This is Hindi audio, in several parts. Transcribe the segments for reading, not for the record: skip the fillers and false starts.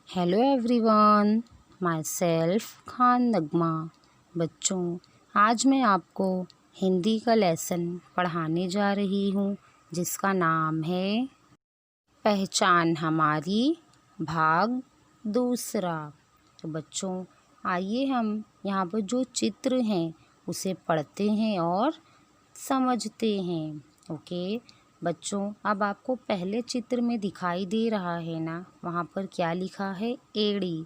Hello everyone, myself Khan Nagma. बच्चों, आज मैं आपको हिंदी का लेसन पढ़ाने जा रही हूँ जिसका नाम है पहचान हमारी भाग दूसरा। तो बच्चों, आइए हम यहाँ पर जो चित्र हैं उसे पढ़ते हैं और समझते हैं। ओके बच्चों, अब आपको पहले चित्र में दिखाई दे रहा है ना, वहाँ पर क्या लिखा है? एड़ी।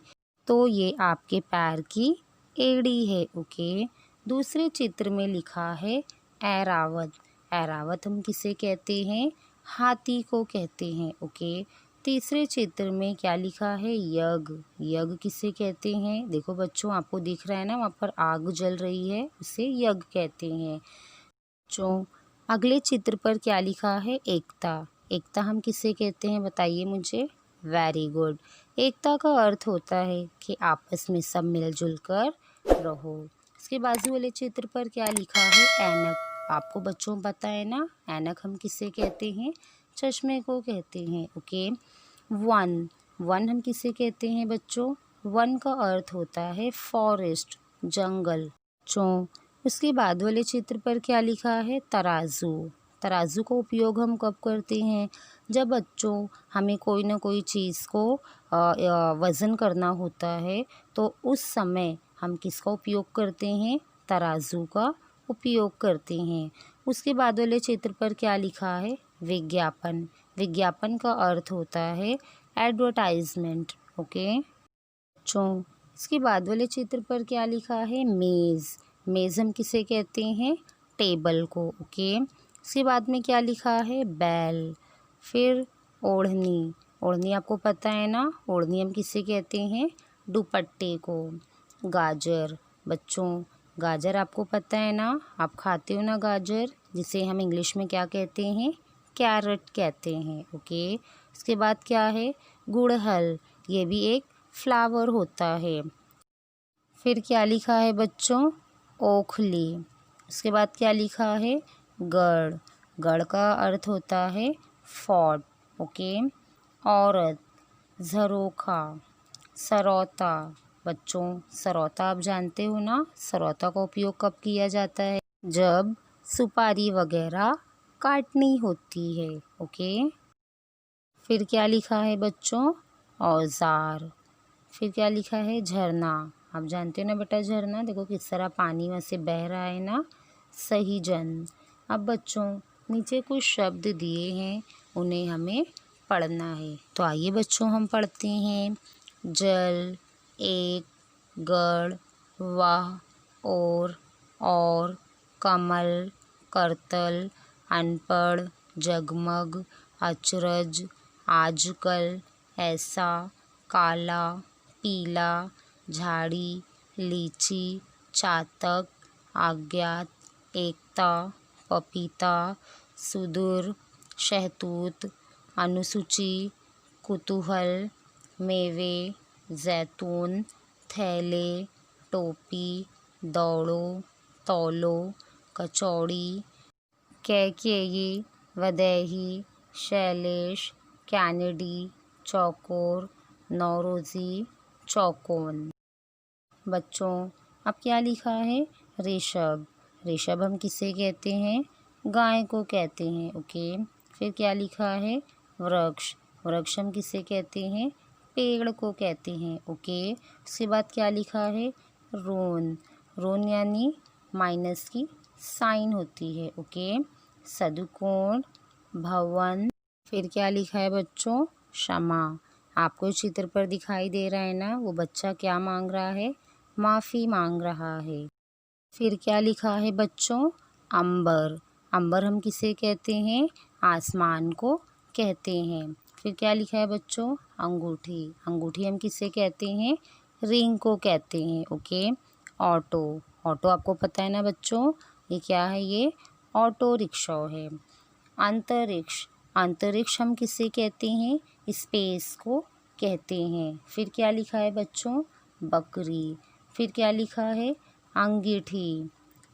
तो ये आपके पैर की एड़ी है। ओके, दूसरे चित्र में लिखा है ऐरावत। ऐरावत हम किसे कहते हैं? हाथी को कहते हैं। ओके, तीसरे चित्र में क्या लिखा है? यज्ञ। यज्ञ किसे कहते हैं? देखो बच्चों, आपको दिख रहा है ना, वहाँ पर आग जल रही है, उसे यज्ञ कहते हैं। बच्चों, अगले चित्र पर क्या लिखा है? एकता। एकता हम किसे कहते हैं? बताइए मुझे। Very good. एकता का अर्थ होता है कि आपस में सब मिलजुल कर रहो। इसके बाजू वाले चित्र पर क्या लिखा है? ऐनक। आपको बच्चों पता है ना, ऐनक हम किसे कहते हैं? चश्मे को कहते हैं। Okay, one. वन हम किसे कहते हैं बच्चों? वन का अर्थ होता है फॉरेस्ट, जंगल। बच्चों, उसके बाद वाले चित्र पर क्या लिखा है? तराजू। तराजू का उपयोग हम कब करते हैं? जब बच्चों हमें कोई ना कोई चीज़ को वज़न करना होता है, तो उस समय हम किसका उपयोग करते हैं? तराजू का उपयोग करते हैं। उसके बाद वाले चित्र पर क्या लिखा है? विज्ञापन। विज्ञापन का अर्थ होता है एडवर्टाइजमेंट। ओके बच्चों, इसके बाद वाले चित्र पर क्या लिखा है? मेज़। मेज़ हम किसे कहते हैं? टेबल को। ओके, इसके बाद में क्या लिखा है? बैल। फिर ओढ़नी। ओढ़नी आपको पता है ना, ओढ़नी हम किसे कहते हैं? दुपट्टे को। गाजर। बच्चों, गाजर आपको पता है ना, आप खाते हो ना गाजर, जिसे हम इंग्लिश में क्या कहते हैं? कैरेट कहते हैं। ओके, इसके बाद क्या है? गुड़हल। ये भी एक फ्लावर होता है। फिर क्या लिखा है बच्चों? ओखली। उसके बाद क्या लिखा है? गढ़। गढ़ का अर्थ होता है फोर्ट। ओके, औरत। झरोखा। सरौता। बच्चों, सरौता आप जानते हो ना, सरौता का उपयोग कब किया जाता है? जब सुपारी वगैरह काटनी होती है। ओके, फिर क्या लिखा है बच्चों? औजार। फिर क्या लिखा है? झरना। आप जानते हो ना बेटा, झरना देखो किस तरह पानी में से बह रहा है ना। सही जन। अब बच्चों, नीचे कुछ शब्द दिए हैं, उन्हें हमें पढ़ना है। तो आइए बच्चों, हम पढ़ते हैं। जल, एक, गढ़, वाह, और, कमल, करतल, अनपढ़, जगमग, अचरज, आजकल, ऐसा, काला, पीला, झाड़ी, लीची, चातक, अज्ञात, एकता, पपीता, सुदूर, शहतूत, अनुसूची, कुतूहल, मेवे, जैतून, थैले, टोपी, दौड़ो, तौलो, कचौड़ी, कैकेयी, वदैही, शैलेश, कैनेडी, चौकोर, नौरोज़ी, चौकोन। बच्चों, अब क्या लिखा है? ऋषभ। ऋषभ हम किसे कहते हैं? गाय को कहते हैं। ओके, फिर क्या लिखा है? वृक्ष। वृक्ष हम किसे कहते हैं? पेड़ को कहते हैं। ओके, उसके बाद क्या लिखा है? रोन। रोन यानी माइनस की साइन होती है। ओके, सदुकोण, भवन। फिर क्या लिखा है बच्चों? क्षमा। आपको चित्र पर दिखाई दे रहा है ना, वो बच्चा क्या मांग रहा है? माफ़ी मांग रहा है। फिर क्या लिखा है बच्चों? अंबर। अंबर हम किसे कहते हैं? आसमान को कहते हैं। फिर क्या लिखा है बच्चों? अंगूठी। अंगूठी हम किसे कहते हैं? रिंग को कहते हैं। Okay, auto. ऑटो आपको पता है ना बच्चों, ये क्या है? ये ऑटो रिक्शा है। अंतरिक्ष। अंतरिक्ष हम किसे कहते हैं? स्पेस को कहते हैं। फिर क्या लिखा है बच्चों? बकरी। फिर क्या लिखा है? अंगीठी,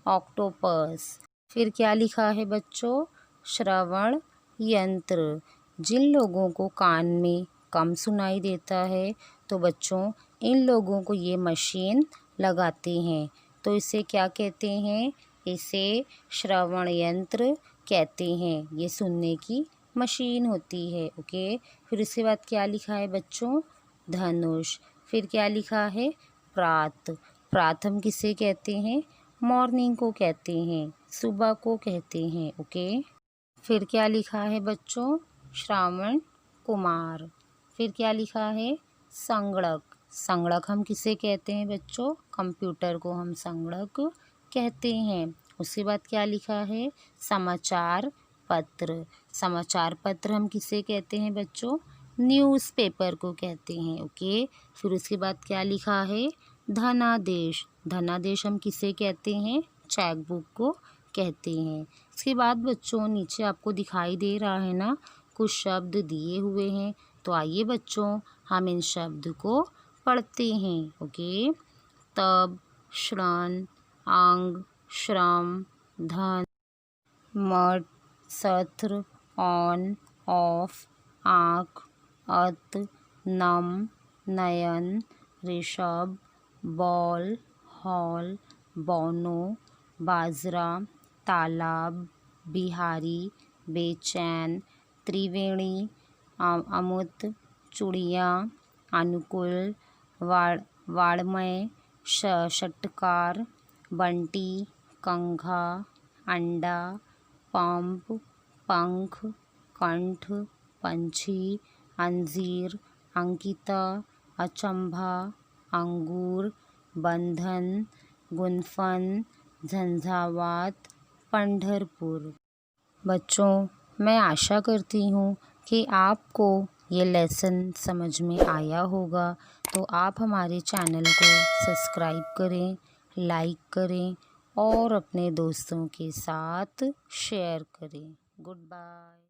ऑक्टोपस। फिर क्या लिखा है बच्चों? श्रवण यंत्र। जिन लोगों को कान में कम सुनाई देता है तो बच्चों इन लोगों को ये मशीन लगाते हैं। तो इसे क्या कहते हैं? इसे श्रवण यंत्र कहते हैं। ये सुनने की मशीन होती है। ओके, फिर उसके बाद क्या लिखा है बच्चों? धनुष। फिर क्या लिखा है? प्रात। प्रात हम किसे कहते हैं? मॉर्निंग को कहते हैं, सुबह को कहते हैं। ओके, फिर क्या लिखा है बच्चों? श्रावण कुमार। फिर क्या लिखा है? संगणक। संगणक हम किसे कहते हैं बच्चों? कंप्यूटर को हम संगणक कहते हैं। उसके बाद क्या लिखा है? समाचार पत्र। समाचार पत्र हम किसे कहते हैं बच्चों? न्यूज़पेपर को कहते हैं। ओके, फिर उसके बाद क्या लिखा है? धनादेश। धनादेश हम किसे कहते हैं? चेक बुक को कहते हैं। इसके बाद बच्चों नीचे आपको दिखाई दे रहा है ना, कुछ शब्द दिए हुए हैं। तो आइए बच्चों हम इन शब्द को पढ़ते हैं। ओके, तब, श्रण, अंग, श्रम, धन, मठ, सत्र, ऑन, ऑफ, आँख, अत, नम, नयन, ऋषभ, बॉल, हॉल, बोनो, बाजरा, तालाब, बिहारी, बेचैन, त्रिवेणी, अमुत, चूड़ियाँ, अनुकूल, वाड़मय, षटकार, बंटी, कंघा, अंडा, पंप, पंख, कंठ, पंछी, अंजीर, अंकिता, अचंभा, अंगूर, बंधन, गुनफन, झंझावात, पंढरपुर। बच्चों मैं आशा करती हूँ कि आपको ये लेसन समझ में आया होगा। तो आप हमारे चैनल को सब्सक्राइब करें, लाइक करें और अपने दोस्तों के साथ शेयर करें। Good bye.